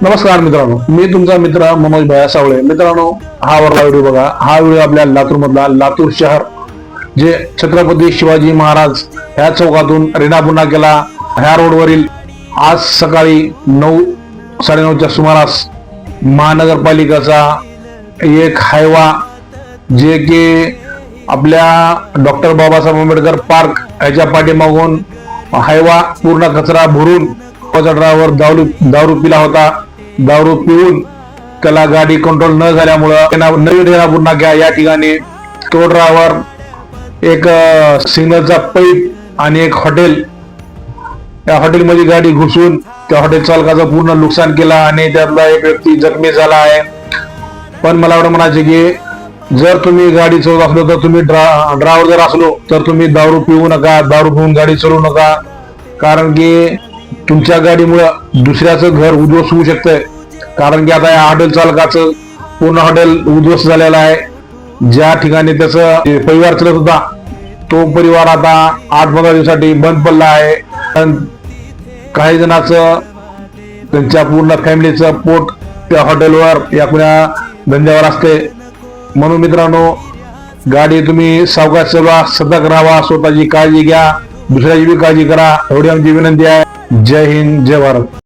नमस्कार मित्रांनो, मी तुमचा मित्र मनोज भैया सावळे. मित्रांनो, हा वरला व्हिडिओ बघा. हा व्हिडिओ आपल्या लातूर मधला, लातूर शहर जे छत्रपती शिवाजी महाराज ह्या चौकातून रेणापूर नाक्याला ह्या रोडवरील आज सकाळी 9-9:30च्या सुमारास महानगरपालिकेचा एक हायवा जे की आपल्या डॉक्टर बाबासाहेब आंबेडकर पार्क ह्याच्या पाठीमागून हायवा पूर्ण कचरा भरून ड्रायव्हर दारू पिला होता. दारू पिऊन त्याला गाडी कंट्रोल न झाल्यामुळं नवी रेणापूर नाक्या या ठिकाणी तो ड्रायव्हर एक सिग्नलचा पाईप आणि एक हॉटेल, त्या हॉटेलमध्ये गाडी घुसून त्या हॉटेल चालकाचं पूर्ण नुकसान केलं आणि त्यातला एक व्यक्ती जखमी झाला आहे. पण मला एवढं म्हणायचे की जर तुम्ही गाडी चालवत असलो तर तुम्ही ड्रायव्हर जर असलो तर तुम्ही दारू पिऊ नका, दारू पिऊन गाडी चालवू नका. कारण की तुमच्या गाडीमुळे दुसऱ्याचं घर उद्ध्वस्त होऊ शकतंय. कारण की आता या हॉटेल चालकाचं पूर्ण हॉटेल उद्ध्वस्त झालेलं आहे. ज्या ठिकाणी त्याचं परिवार चालत होता तो परिवार आता 8-15 दिवसासाठी बंद पडला आहे. काही जणांचं त्यांच्या पूर्ण फॅमिलीचं पोट त्या हॉटेलवर या कुण्या धंद्यावर असते. म्हणून मित्रांनो, गाडी तुम्ही सावकाश चालवा, सतर्क राहा, स्वतःची काळजी घ्या, दुसऱ्याची बी काळजी करा, एवढी आमची विनंती आहे. जय हिंद, जय भारत.